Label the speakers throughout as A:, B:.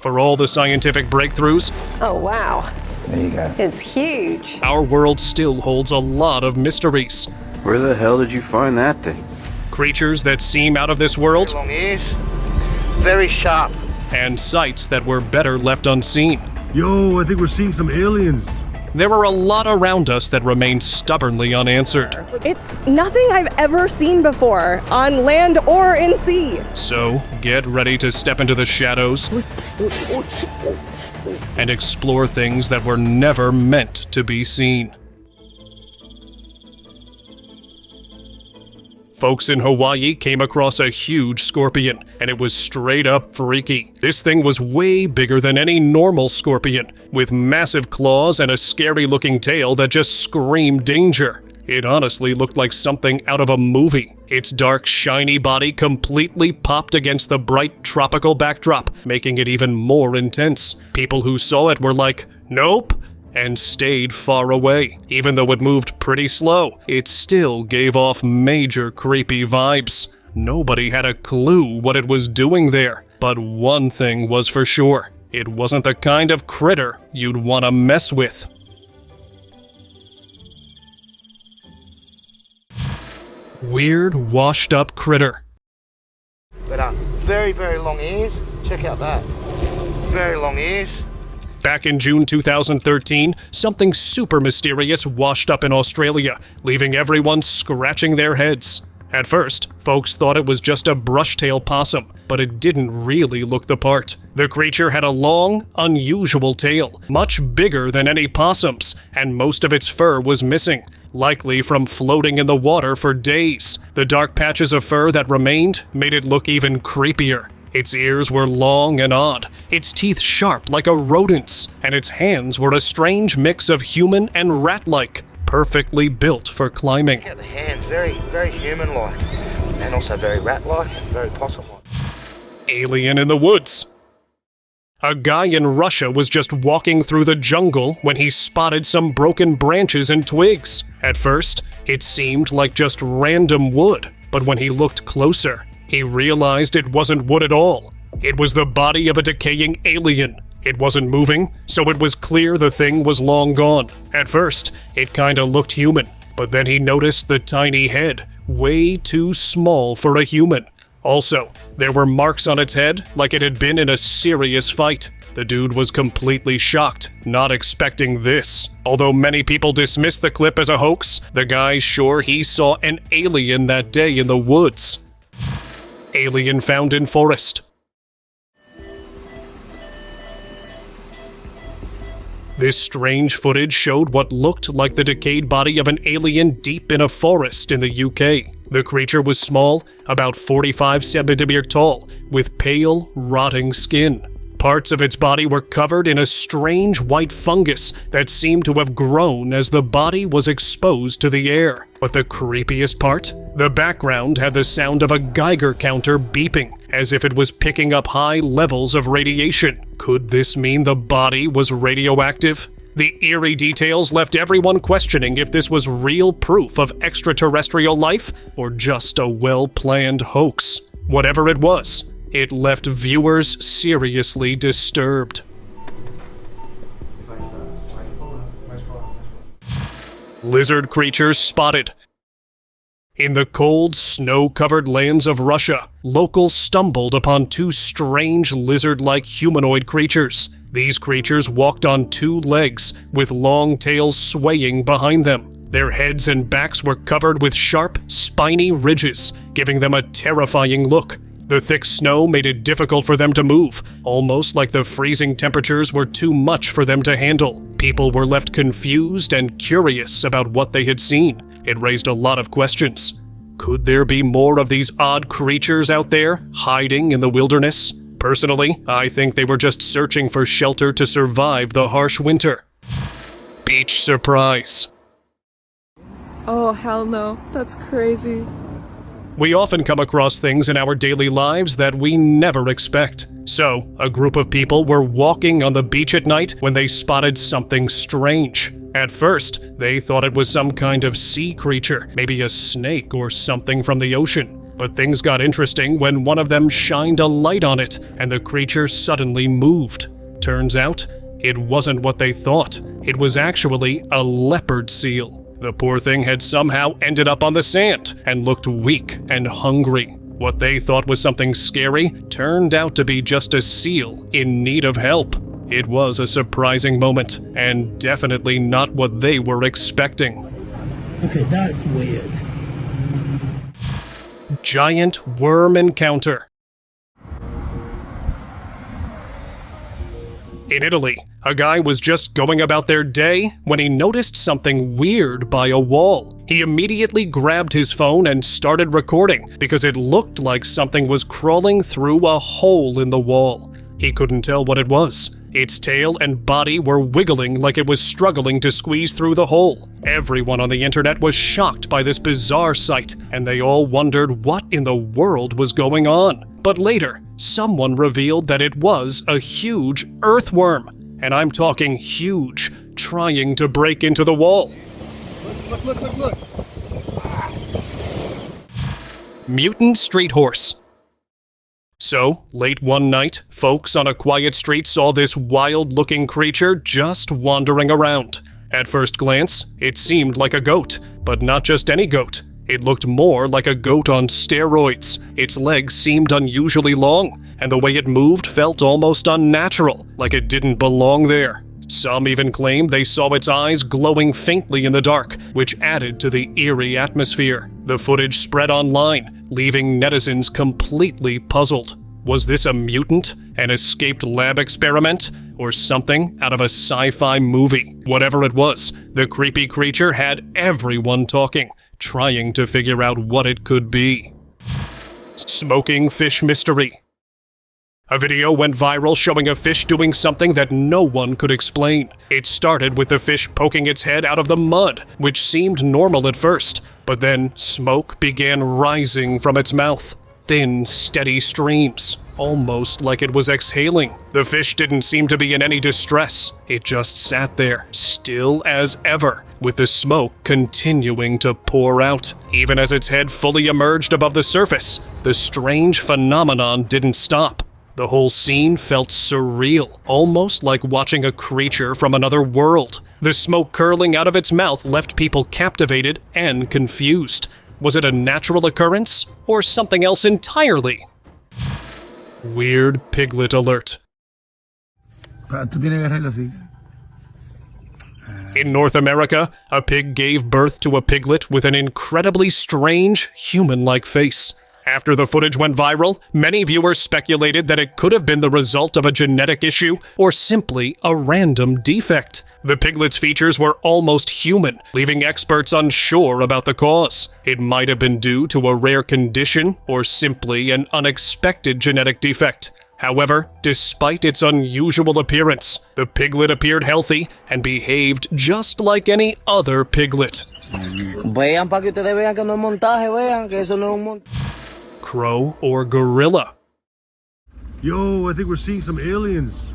A: For all the scientific breakthroughs,
B: Oh, wow.
C: There you go.
B: It's huge.
A: our world still holds a lot of mysteries.
D: Where the hell did you find that thing?
A: Creatures that seem out of this world,
E: Long ears, very sharp.
A: and sights that were better left unseen.
F: Yo, I think we're seeing some aliens.
A: There are a lot around us that remain stubbornly unanswered.
G: It's nothing I've ever seen before, on land or in sea.
A: So, get ready to step into the shadows and explore things that were never meant to be seen. Folks in Hawaii came across a huge scorpion, and it was straight up freaky. This thing was way bigger than any normal scorpion, with massive claws and a scary looking tail that just screamed danger. It honestly looked like something out of a movie. Its dark, shiny body completely popped against the bright tropical backdrop, making it even more intense. People who saw it were like, "Nope," and stayed far away. Even though it moved pretty slow, it still gave off major creepy vibes. Nobody had a clue what it was doing there, but one thing was for sure. It wasn't the kind of critter you'd want to mess with. Weird, washed-up critter.
E: But very, very long ears. Check out that. Very long ears.
A: Back in June 2013, something super mysterious washed up in Australia, leaving everyone scratching their heads. At first, folks thought it was just a brush-tail possum, but it didn't really look the part. The creature had a long, unusual tail, much bigger than any possum's, and most of its fur was missing, likely from floating in the water for days. The dark patches of fur that remained made it look even creepier. Its ears were long and odd, its teeth sharp like a rodent's, and its hands were a strange mix of human and rat-like, perfectly built for climbing.
E: Look at the hands, very, very human-like, and also very rat-like and very possum-like.
A: Alien in the woods. A guy in Russia was just walking through the jungle when he spotted some broken branches and twigs. At first, it seemed like just random wood, but when he looked closer, he realized it wasn't wood at all. It was the body of a decaying alien. It wasn't moving, so it was clear the thing was long gone. At first, it kinda looked human, but then he noticed the tiny head, way too small for a human. Also, there were marks on its head like it had been in a serious fight. The dude was completely shocked, not expecting this. Although many people dismissed the clip as a hoax, the guy's sure he saw an alien that day in the woods. Alien found in forest. This strange footage showed what looked like the decayed body of an alien deep in a forest in the UK. The creature was small, about 45 centimeters tall, with pale, rotting skin. Parts of its body were covered in a strange white fungus that seemed to have grown as the body was exposed to the air. But the creepiest part? The background had the sound of a Geiger counter beeping, as if it was picking up high levels of radiation. Could this mean the body was radioactive? The eerie details left everyone questioning if this was real proof of extraterrestrial life or just a well-planned hoax. Whatever it was, it left viewers seriously disturbed. Lizard creatures spotted. In the cold, snow-covered lands of Russia, locals stumbled upon two strange lizard-like humanoid creatures. These creatures walked on two legs, with long tails swaying behind them. Their heads and backs were covered with sharp, spiny ridges, giving them a terrifying look. The thick snow made it difficult for them to move, almost like the freezing temperatures were too much for them to handle. People were left confused and curious about what they had seen. It raised a lot of questions. Could there be more of these odd creatures out there, hiding in the wilderness? Personally, I think they were just searching for shelter to survive the harsh winter. Beach surprise.
G: Oh, hell no. That's crazy.
A: We often come across things in our daily lives that we never expect. So, a group of people were walking on the beach at night when they spotted something strange. At first, they thought it was some kind of sea creature, maybe a snake or something from the ocean. But things got interesting when one of them shined a light on it, and the creature suddenly moved. Turns out, it wasn't what they thought. It was actually a leopard seal. The poor thing had somehow ended up on the sand and looked weak and hungry. What they thought was something scary turned out to be just a seal in need of help. It was a surprising moment, and definitely not what they were expecting.
C: Okay, that's weird.
A: Giant worm encounter. In Italy, a guy was just going about their day when he noticed something weird by a wall. He immediately grabbed his phone and started recording because it looked like something was crawling through a hole in the wall. He couldn't tell what it was. Its tail and body were wiggling like it was struggling to squeeze through the hole. Everyone on the internet was shocked by this bizarre sight, and they all wondered what in the world was going on. But later, someone revealed that it was a huge earthworm. And I'm talking huge, trying to break into the wall.
E: Look.
A: Mutant street horse. So, late one night, folks on a quiet street saw this wild-looking creature just wandering around. At first glance, it seemed like a goat, but not just any goat. It looked more like a goat on steroids. Its legs seemed unusually long, and the way it moved felt almost unnatural, like it didn't belong there. Some even claimed they saw its eyes glowing faintly in the dark, which added to the eerie atmosphere. The footage spread online, leaving netizens completely puzzled. Was this a mutant, an escaped lab experiment, or something out of a sci-fi movie? Whatever it was, the creepy creature had everyone talking, trying to figure out what it could be. Smoking fish mystery. A video went viral showing a fish doing something that no one could explain. It started with the fish poking its head out of the mud, which seemed normal at first, but then smoke began rising from its mouth. Thin, steady streams, almost like it was exhaling. The fish didn't seem to be in any distress. It just sat there, still as ever, with the smoke continuing to pour out. Even as its head fully emerged above the surface, the strange phenomenon didn't stop. The whole scene felt surreal, almost like watching a creature from another world. The smoke curling out of its mouth left people captivated and confused. Was it a natural occurrence, or something else entirely? Weird piglet alert. In North America, a pig gave birth to a piglet with an incredibly strange, human-like face. After the footage went viral, many viewers speculated that it could have been the result of a genetic issue or simply a random defect. The piglet's features were almost human, leaving experts unsure about the cause. It might have been due to a rare condition or simply an unexpected genetic defect. However, despite its unusual appearance, the piglet appeared healthy and behaved just like any other piglet.
C: Vean para que ustedes vean que no es montaje, vean que eso no es un montaje.
A: Crow or gorilla?
F: Yo, I think we're seeing some aliens.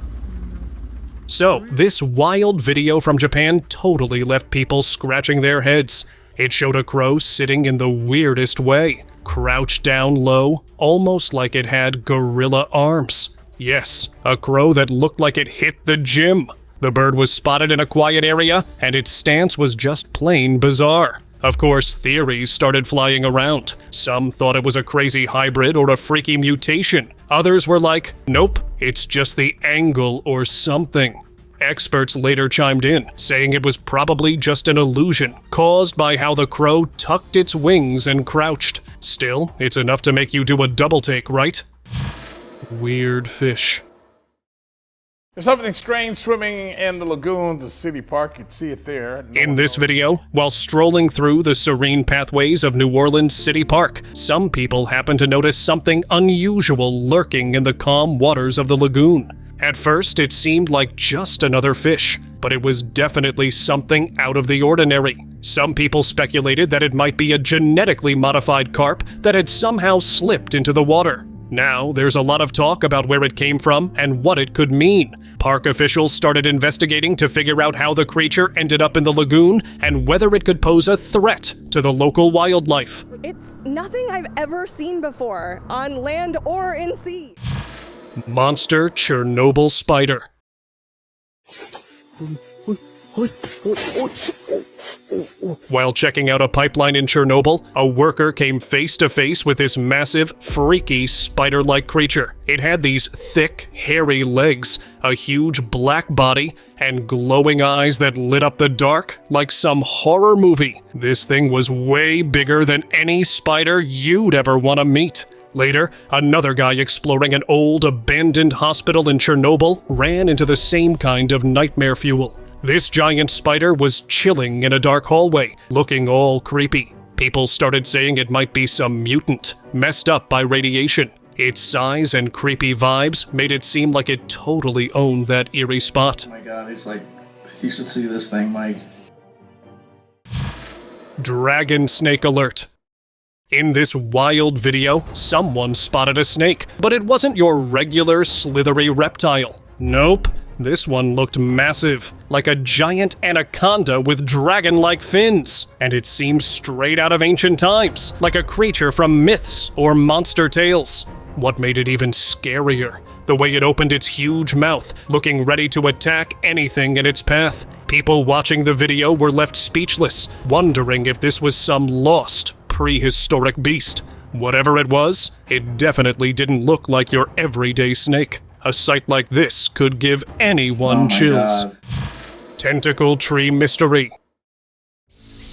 A: So, this wild video from Japan totally left people scratching their heads. It showed a crow sitting in the weirdest way, crouched down low, almost like it had gorilla arms. Yes, a crow that looked like it hit the gym. The bird was spotted in a quiet area, and its stance was just plain bizarre. Of course, theories started flying around. Some thought it was a crazy hybrid or a freaky mutation. Others were like, nope, it's just the angle or something. Experts later chimed in, saying it was probably just an illusion, caused by how the crow tucked its wings and crouched. Still, it's enough to make you do a double take, right? Weird fish.
H: There's something strange swimming in the lagoon, the city park. You'd see it there.
A: In this video, while strolling through the serene pathways of New Orleans City Park, some people happen to notice something unusual lurking in the calm waters of the lagoon. At first, it seemed like just another fish, but it was definitely something out of the ordinary. Some people speculated that it might be a genetically modified carp that had somehow slipped into the water. Now, there's a lot of talk about where it came from and what it could mean. Park officials started investigating to figure out how the creature ended up in the lagoon and whether it could pose a threat to the local wildlife.
G: It's nothing I've ever seen before, on land or in sea.
A: Monster Chernobyl spider. While checking out a pipeline in Chernobyl, a worker came face to face with this massive, freaky, spider-like creature. It had these thick, hairy legs, a huge black body, and glowing eyes that lit up the dark like some horror movie. This thing was way bigger than any spider you'd ever want to meet. Later, another guy exploring an old, abandoned hospital in Chernobyl ran into the same kind of nightmare fuel. This giant spider was chilling in a dark hallway, looking all creepy. People started saying it might be some mutant, messed up by radiation. Its size and creepy vibes made it seem like it totally owned that eerie spot.
I: Oh my god, he's like, you should see this thing, Mike.
A: Dragon snake alert. In this wild video, someone spotted a snake, but it wasn't your regular slithery reptile. Nope. This one looked massive, like a giant anaconda with dragon-like fins, and it seemed straight out of ancient times, like a creature from myths or monster tales. What made it even scarier? The way it opened its huge mouth, looking ready to attack anything in its path. People watching the video were left speechless, wondering if this was some lost, prehistoric beast. Whatever it was, it definitely didn't look like your everyday snake. A sight like this could give anyone chills.
I: God.
A: Tentacle tree mystery.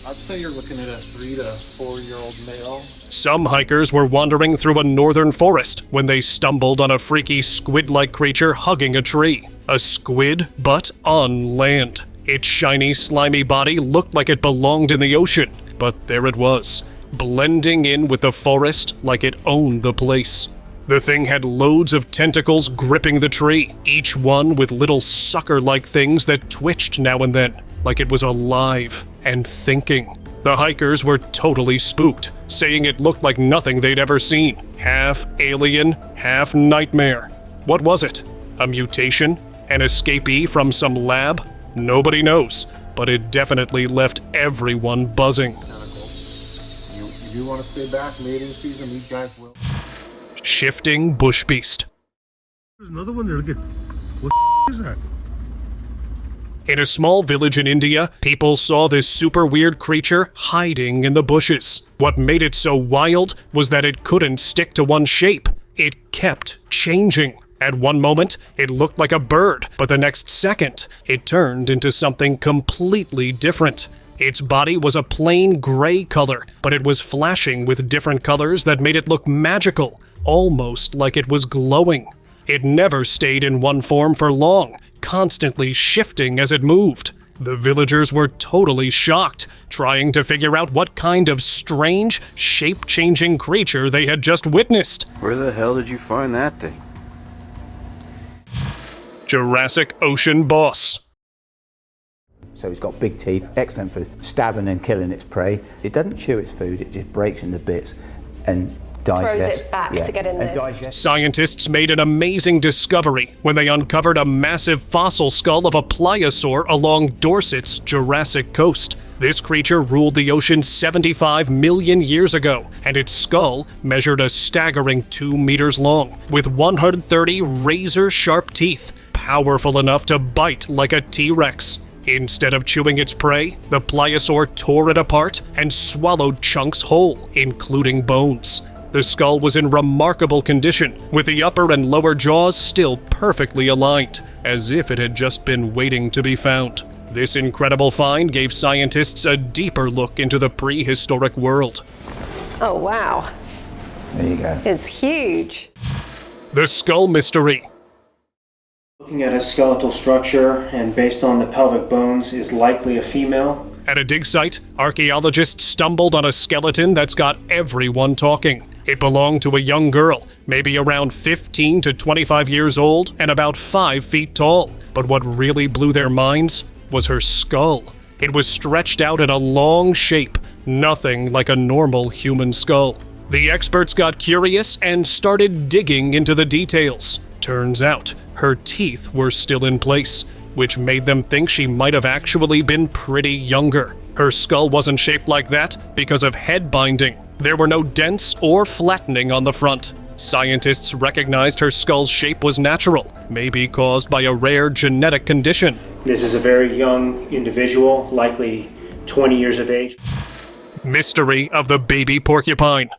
I: I'd say you're looking at a 3 to 4 year old male.
A: Some hikers were wandering through a northern forest when they stumbled on a freaky squid-like creature hugging a tree. A squid, but on land. Its shiny, slimy body looked like it belonged in the ocean, but there it was, blending in with the forest like it owned the place. The thing had loads of tentacles gripping the tree, each one with little sucker-like things that twitched now and then, like it was alive and thinking. The hikers were totally spooked, saying it looked like nothing they'd ever seen. Half alien, half nightmare. What was it? A mutation? An escapee from some lab? Nobody knows, but it definitely left everyone buzzing.
I: You want to stay back mating season? These guys will.
A: Shifting bush beast.
F: There's another one there. Look at what is that?
A: In a small village in India, people saw this super weird creature hiding in the bushes. What made it so wild was that it couldn't stick to one shape. It kept changing. At one moment, it looked like a bird, but the next second, it turned into something completely different. Its body was a plain gray color, but it was flashing with different colors that made it look magical, almost like it was glowing. It never stayed in one form for long, constantly shifting as it moved. The villagers were totally shocked, trying to figure out what kind of strange, shape-changing creature they had just witnessed.
D: Where the hell did you find that thing?
A: Jurassic Ocean Boss.
J: So it's got big teeth, excellent for stabbing and killing its prey. It doesn't chew its food, it just breaks into bits and digests.
B: Throws it back to get in there.
A: Scientists made an amazing discovery when they uncovered a massive fossil skull of a pliosaur along Dorset's Jurassic coast. This creature ruled the ocean 75 million years ago, and its skull measured a staggering 2 meters long, with 130 razor-sharp teeth, powerful enough to bite like a T-Rex. Instead of chewing its prey, the pliosaur tore it apart and swallowed chunks whole, including bones. The skull was in remarkable condition, with the upper and lower jaws still perfectly aligned, as if it had just been waiting to be found. This incredible find gave scientists a deeper look into the prehistoric world.
B: Oh, wow.
J: There you go.
B: It's huge.
A: The skull mystery.
K: Looking at a skeletal structure and based on the pelvic bones is likely a female.
A: At a dig site, archaeologists stumbled on a skeleton that's got everyone talking. It belonged to a young girl, maybe around 15 to 25 years old and about 5 feet tall. But what really blew their minds was her skull. It was stretched out in a long shape, nothing like a normal human skull. The experts got curious and started digging into the details. Turns out, her teeth were still in place, which made them think she might have actually been pretty younger. Her skull wasn't shaped like that because of head binding. There were no dents or flattening on the front. Scientists recognized her skull's shape was natural, maybe caused by a rare genetic condition.
K: This is a very young individual, likely 20 years of age.
A: Mystery of the baby porcupine.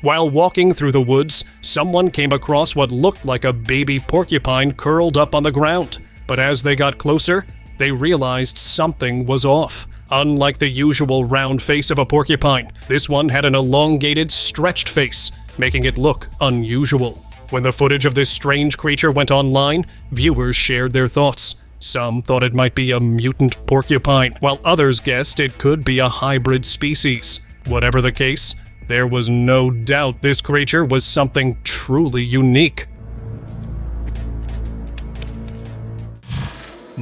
A: While walking through the woods, someone came across what looked like a baby porcupine curled up on the ground. But as they got closer, they realized something was off. Unlike the usual round face of a porcupine, this one had an elongated, stretched face, making it look unusual. When the footage of this strange creature went online, viewers shared their thoughts. Some thought it might be a mutant porcupine, while others guessed it could be a hybrid species. Whatever the case, there was no doubt this creature was something truly unique.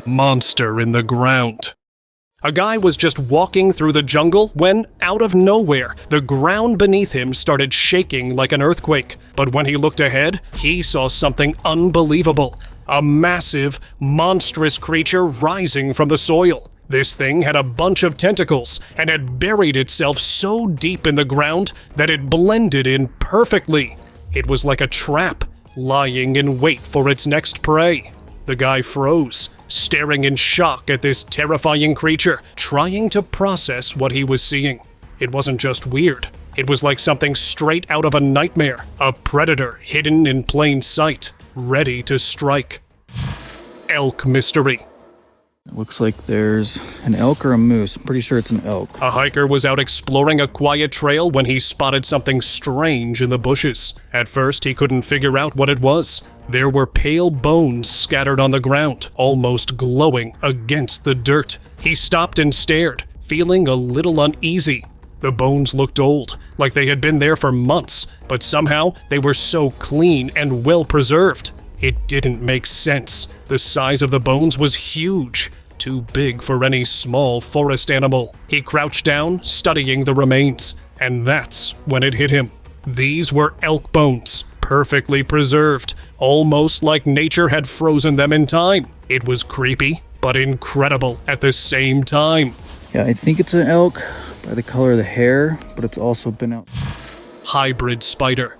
A: Monster in the ground. A guy was just walking through the jungle when, out of nowhere, the ground beneath him started shaking like an earthquake. But when he looked ahead, he saw something unbelievable. A massive, monstrous creature rising from the soil. This thing had a bunch of tentacles and had buried itself so deep in the ground that it blended in perfectly. It was like a trap, lying in wait for its next prey. The guy froze, staring in shock at this terrifying creature, trying to process what he was seeing. It wasn't just weird. It was like something straight out of a nightmare, a predator hidden in plain sight, ready to strike. Elk mystery.
L: It looks like there's an elk or a moose. I'm pretty sure it's an elk.
A: A hiker was out exploring a quiet trail when he spotted something strange in the bushes. At first, he couldn't figure out what it was. There were pale bones scattered on the ground, almost glowing against the dirt. He stopped and stared, feeling a little uneasy. The bones looked old, like they had been there for months, but somehow they were so clean and well preserved. It didn't make sense. The size of the bones was huge, too big for any small forest animal. He crouched down, studying the remains, and that's when it hit him. These were elk bones, perfectly preserved, almost like nature had frozen them in time. It was creepy, but incredible at the same time.
L: Yeah, I think it's an elk by the color of the hair, but it's also been out.
A: Hybrid spider.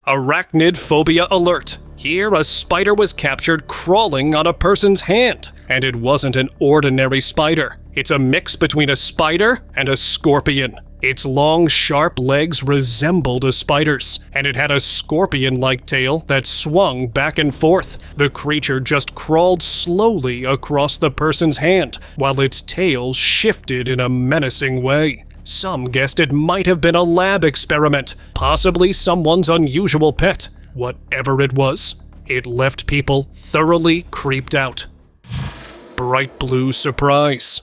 A: Arachnid phobia alert. Here, a spider was captured crawling on a person's hand, and it wasn't an ordinary spider. It's a mix between a spider and a scorpion. Its long, sharp legs resembled a spider's, and it had a scorpion-like tail that swung back and forth. The creature just crawled slowly across the person's hand, while its tail shifted in a menacing way. Some guessed it might have been a lab experiment, possibly someone's unusual pet. Whatever it was, it left people thoroughly creeped out. Bright blue surprise.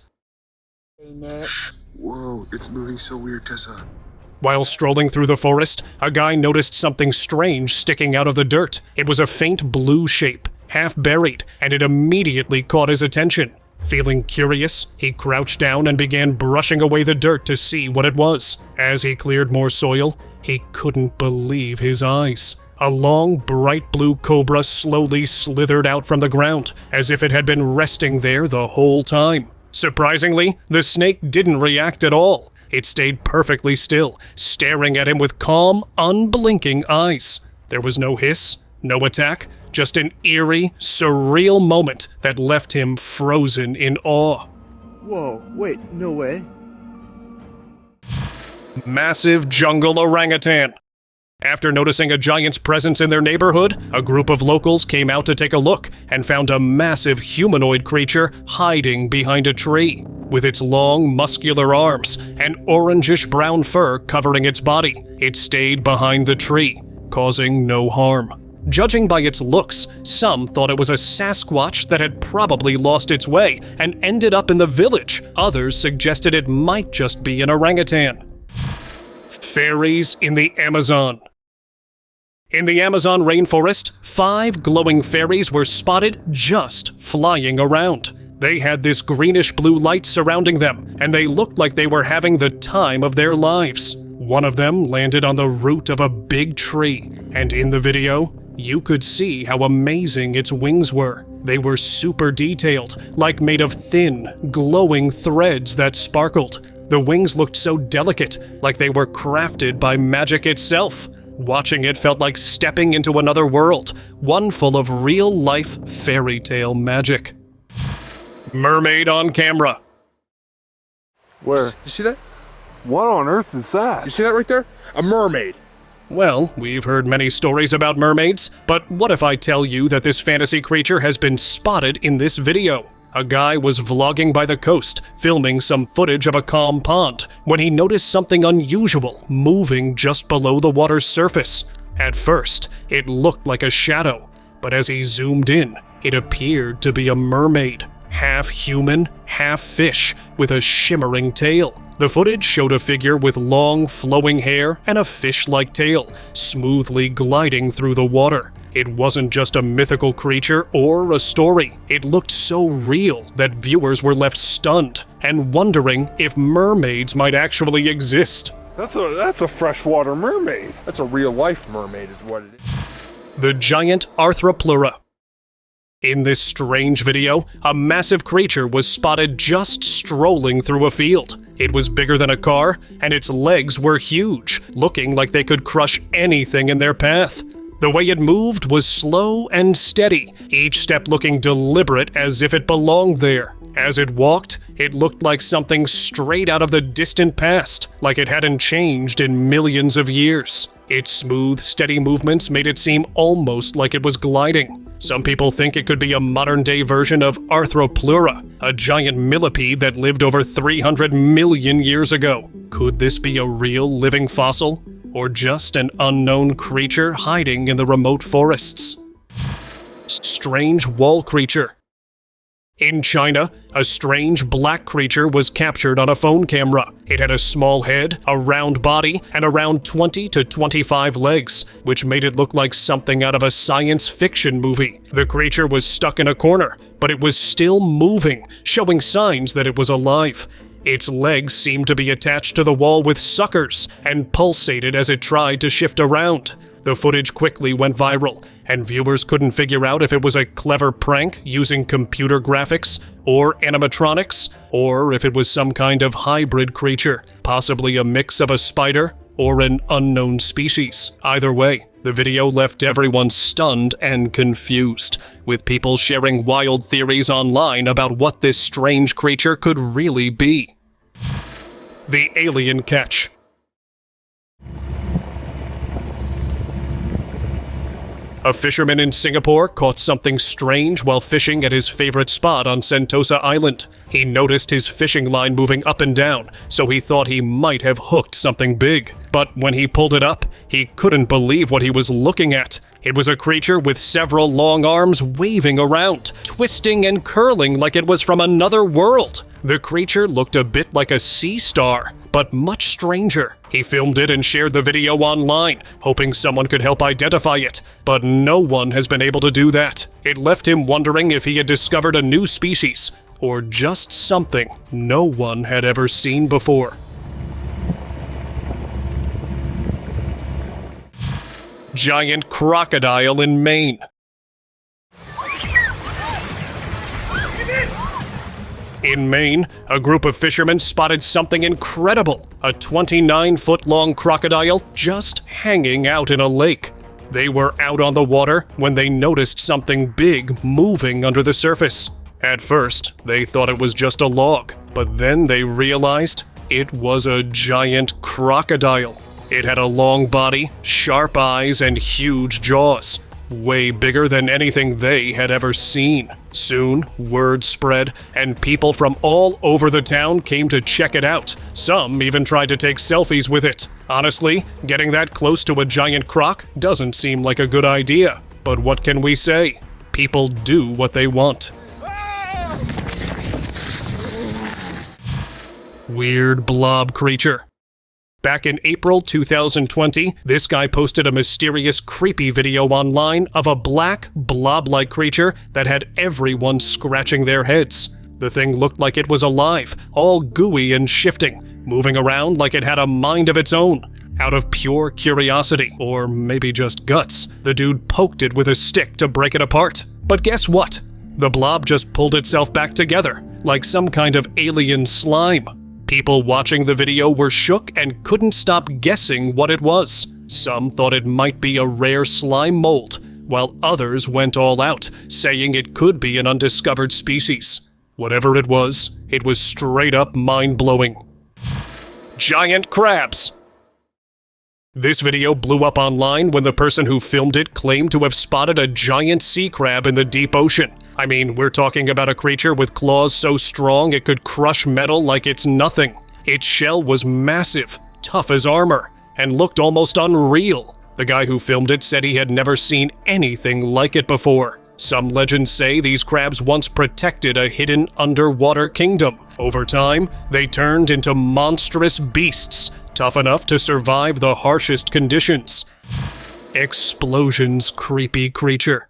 M: Whoa, it's moving so weird, Tessa.
A: While strolling through the forest, a guy noticed something strange sticking out of the dirt. It was a faint blue shape, half buried, and it immediately caught his attention. Feeling curious, he crouched down and began brushing away the dirt to see what it was. As he cleared more soil, he couldn't believe his eyes. A long, bright blue cobra slowly slithered out from the ground, as if it had been resting there the whole time. Surprisingly, the snake didn't react at all. It stayed perfectly still, staring at him with calm, unblinking eyes. There was no hiss, no attack, just an eerie, surreal moment that left him frozen in awe.
E: Whoa, wait, no way.
A: Massive jungle orangutan. After noticing a giant's presence in their neighborhood, a group of locals came out to take a look and found a massive humanoid creature hiding behind a tree. With its long, muscular arms and orangish-brown fur covering its body, it stayed behind the tree, causing no harm. Judging by its looks, some thought it was a Sasquatch that had probably lost its way and ended up in the village. Others suggested it might just be an orangutan. Fairies in the Amazon. In the Amazon rainforest, 5 glowing fairies were spotted just flying around. They had this greenish-blue light surrounding them, and they looked like they were having the time of their lives. One of them landed on the root of a big tree, and in the video, you could see how amazing its wings were. They were super detailed, like made of thin, glowing threads that sparkled. The wings looked so delicate, like they were crafted by magic itself. Watching it felt like stepping into another world, one full of real-life fairy tale magic. Mermaid on camera.
F: Where? You see that? What on earth is that? You see that right there? A mermaid.
A: Well, we've heard many stories about mermaids, but what if I tell you that this fantasy creature has been spotted in this video? A guy was vlogging by the coast, filming some footage of a calm pond, when he noticed something unusual moving just below the water's surface. At first, it looked like a shadow, but as he zoomed in, it appeared to be a mermaid. Half human, half fish, with a shimmering tail. The footage showed a figure with long, flowing hair and a fish-like tail, smoothly gliding through the water. It wasn't just a mythical creature or a story. It looked so real that viewers were left stunned and wondering if mermaids might actually exist.
F: That's a freshwater mermaid. That's a real-life mermaid is what it is.
A: The giant Arthropleura. In this strange video, a massive creature was spotted just strolling through a field. It was bigger than a car, and its legs were huge, looking like they could crush anything in their path. The way it moved was slow and steady, each step looking deliberate as if it belonged there. As it walked, it looked like something straight out of the distant past, like it hadn't changed in millions of years. Its smooth, steady movements made it seem almost like it was gliding. Some people think it could be a modern-day version of Arthropleura, a giant millipede that lived over 300 million years ago. Could this be a real living fossil, or just an unknown creature hiding in the remote forests? Strange wall creature. In China, a strange black creature was captured on a phone camera. It had a small head, a round body, and around 20 to 25 legs, which made it look like something out of a science fiction movie. The creature was stuck in a corner, but it was still moving, showing signs that it was alive. Its legs seemed to be attached to the wall with suckers and pulsated as it tried to shift around. The footage quickly went viral, and viewers couldn't figure out if it was a clever prank using computer graphics or animatronics, or if it was some kind of hybrid creature, possibly a mix of a spider or an unknown species. Either way, the video left everyone stunned and confused, with people sharing wild theories online about what this strange creature could really be. The alien catch. A fisherman in Singapore caught something strange while fishing at his favorite spot on Sentosa Island. He noticed his fishing line moving up and down, so he thought he might have hooked something big. But when he pulled it up, he couldn't believe what he was looking at. It was a creature with several long arms waving around, twisting and curling like it was from another world. The creature looked a bit like a sea star, but much stranger. He filmed it and shared the video online, hoping someone could help identify it, but no one has been able to do that. It left him wondering if he had discovered a new species, or just something no one had ever seen before. Giant crocodile in Maine. In Maine, a group of fishermen spotted something incredible, a 29-foot-long crocodile just hanging out in a lake. They were out on the water when they noticed something big moving under the surface. At first, they thought it was just a log, but then they realized it was a giant crocodile. It had a long body, sharp eyes, and huge jaws. Way bigger than anything they had ever seen. Soon, word spread, and people from all over the town came to check it out. Some even tried to take selfies with it. Honestly, getting that close to a giant croc doesn't seem like a good idea. But what can we say? People do what they want. Weird blob creature. Back in April 2020, this guy posted a mysterious, creepy video online of a black, blob-like creature that had everyone scratching their heads. The thing looked like it was alive, all gooey and shifting, moving around like it had a mind of its own. Out of pure curiosity, or maybe just guts, the dude poked it with a stick to break it apart. But guess what? The blob just pulled itself back together, like some kind of alien slime. People watching the video were shook and couldn't stop guessing what it was. Some thought it might be a rare slime mold, while others went all out, saying it could be an undiscovered species. Whatever it was straight up mind-blowing. Giant crabs! This video blew up online when the person who filmed it claimed to have spotted a giant sea crab in the deep ocean. I mean, we're talking about a creature with claws so strong it could crush metal like it's nothing. Its shell was massive, tough as armor, and looked almost unreal. The guy who filmed it said he had never seen anything like it before. Some legends say these crabs once protected a hidden underwater kingdom. Over time, they turned into monstrous beasts, tough enough to survive the harshest conditions. Explosions, creepy creature.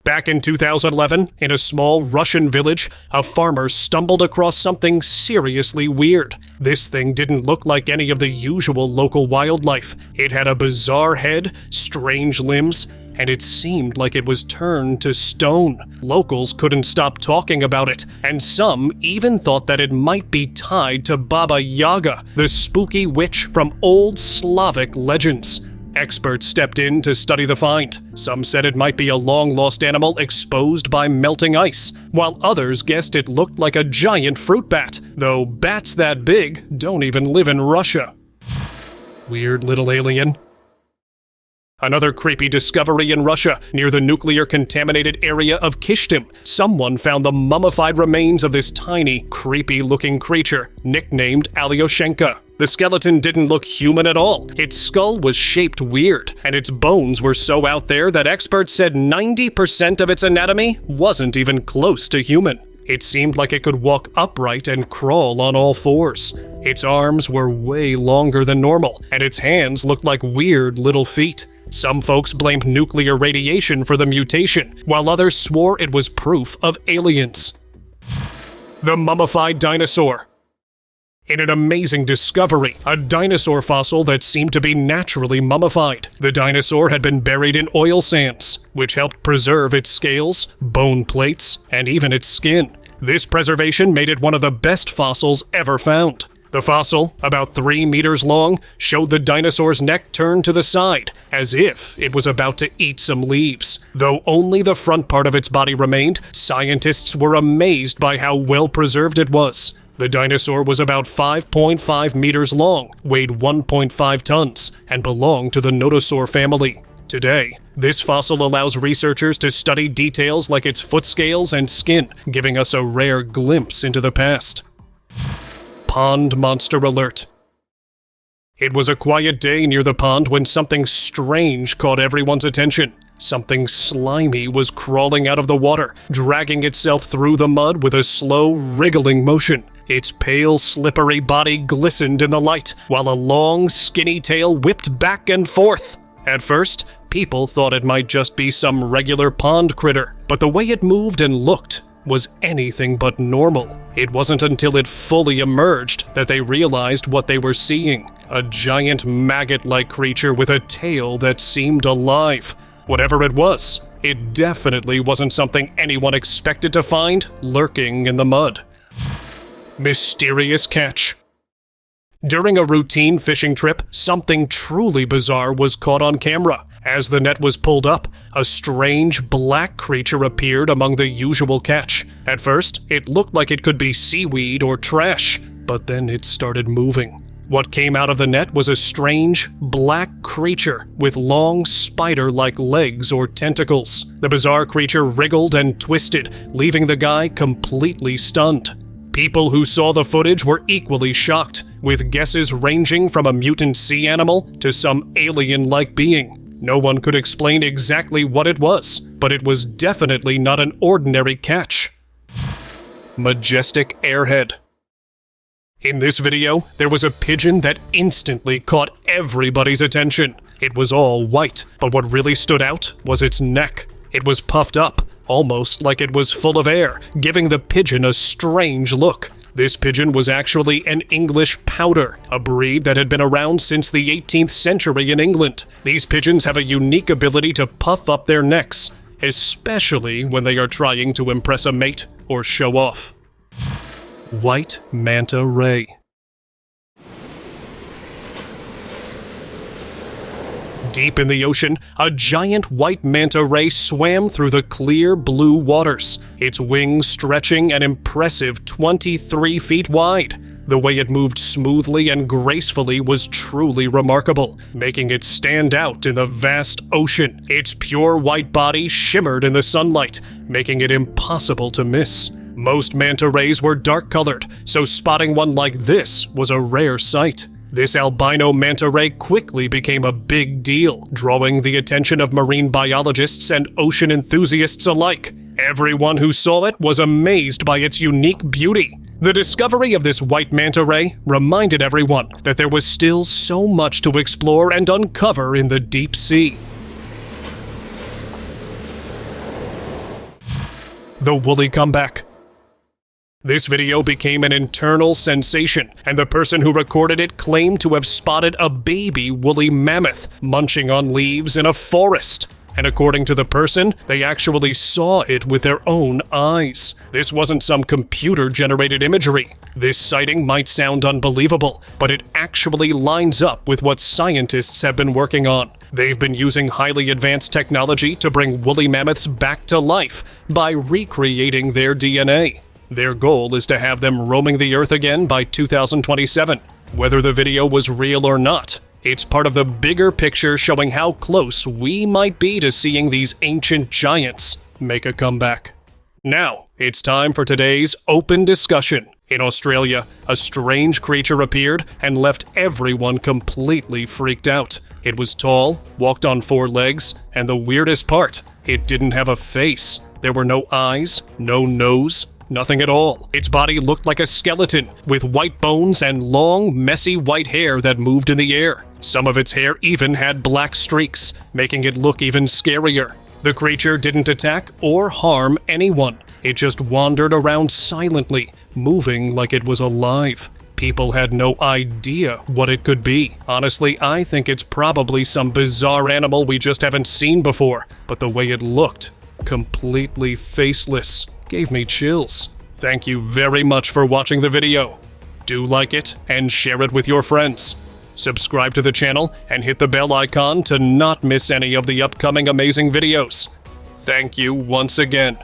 A: Back in 2011, in a small Russian village, a farmer stumbled across something seriously weird. This thing didn't look like any of the usual local wildlife. It had a bizarre head, strange limbs, and it seemed like it was turned to stone. Locals couldn't stop talking about it, and some even thought that it might be tied to Baba Yaga, the spooky witch from old Slavic legends. Experts stepped in to study the find. Some said it might be a long-lost animal exposed by melting ice, while others guessed it looked like a giant fruit bat, though bats that big don't even live in Russia. Weird little alien. Another creepy discovery in Russia, near the nuclear-contaminated area of Kyshtym. Someone found the mummified remains of this tiny, creepy-looking creature, nicknamed Alyoshenka. The skeleton didn't look human at all. Its skull was shaped weird, and its bones were so out there that experts said 90% of its anatomy wasn't even close to human. It seemed like it could walk upright and crawl on all fours. Its arms were way longer than normal, and its hands looked like weird little feet. Some folks blamed nuclear radiation for the mutation, while others swore it was proof of aliens. The mummified dinosaur. In an amazing discovery, a dinosaur fossil that seemed to be naturally mummified. The dinosaur had been buried in oil sands, which helped preserve its scales, bone plates, and even its skin. This preservation made it one of the best fossils ever found. The fossil, about 3 meters long, showed the dinosaur's neck turned to the side, as if it was about to eat some leaves. Though only the front part of its body remained, scientists were amazed by how well preserved it was. The dinosaur was about 5.5 meters long, weighed 1.5 tons, and belonged to the nodosaur family. Today, this fossil allows researchers to study details like its foot scales and skin, giving us a rare glimpse into the past. Pond monster alert. It was a quiet day near the pond when something strange caught everyone's attention. Something slimy was crawling out of the water, dragging itself through the mud with a slow, wriggling motion. Its pale, slippery body glistened in the light, while a long, skinny tail whipped back and forth. At first, people thought it might just be some regular pond critter, but the way it moved and looked was anything but normal. It wasn't until it fully emerged that they realized what they were seeing. A giant maggot-like creature with a tail that seemed alive. Whatever it was, it definitely wasn't something anyone expected to find lurking in the mud. Mysterious catch. During a routine fishing trip, something truly bizarre was caught on camera. As the net was pulled up, a strange black creature appeared among the usual catch. At first, it looked like it could be seaweed or trash, but then it started moving. What came out of the net was a strange, black creature with long spider-like legs or tentacles. The bizarre creature wriggled and twisted, leaving the guy completely stunned. People who saw the footage were equally shocked, with guesses ranging from a mutant sea animal to some alien-like being. No one could explain exactly what it was, but it was definitely not an ordinary catch. Majestic airhead. In this video, there was a pigeon that instantly caught everybody's attention. It was all white, but what really stood out was its neck. It was puffed up, almost like it was full of air, giving the pigeon a strange look. This pigeon was actually an English pouter, a breed that had been around since the 18th century in England. These pigeons have a unique ability to puff up their necks, especially when they are trying to impress a mate or show off. White manta ray. Deep in the ocean, a giant white manta ray swam through the clear blue waters, its wings stretching an impressive 23 feet wide. The way it moved smoothly and gracefully was truly remarkable, making it stand out in the vast ocean. Its pure white body shimmered in the sunlight, making it impossible to miss. Most manta rays were dark-colored, so spotting one like this was a rare sight. This albino manta ray quickly became a big deal, drawing the attention of marine biologists and ocean enthusiasts alike. Everyone who saw it was amazed by its unique beauty. The discovery of this white manta ray reminded everyone that there was still so much to explore and uncover in the deep sea. The woolly comeback. This video became an internal sensation, and the person who recorded it claimed to have spotted a baby woolly mammoth munching on leaves in a forest. And according to the person, they actually saw it with their own eyes. This wasn't some computer-generated imagery. This sighting might sound unbelievable, but it actually lines up with what scientists have been working on. They've been using highly advanced technology to bring woolly mammoths back to life by recreating their DNA. Their goal is to have them roaming the Earth again by 2027. Whether the video was real or not, it's part of the bigger picture showing how close we might be to seeing these ancient giants make a comeback. Now, it's time for today's open discussion. In Australia, a strange creature appeared and left everyone completely freaked out. It was tall, walked on 4 legs, and the weirdest part, it didn't have a face. There were no eyes, no nose, nothing at all. Its body looked like a skeleton, with white bones and long, messy white hair that moved in the air. Some of its hair even had black streaks, making it look even scarier. The creature didn't attack or harm anyone. It just wandered around silently, moving like it was alive. People had no idea what it could be. Honestly, I think it's probably some bizarre animal we just haven't seen before, but the way it looked, completely faceless, gave me chills. Thank you very much for watching the video. Do like it and share it with your friends. Subscribe to the channel and hit the bell icon to not miss any of the upcoming amazing videos. Thank you once again.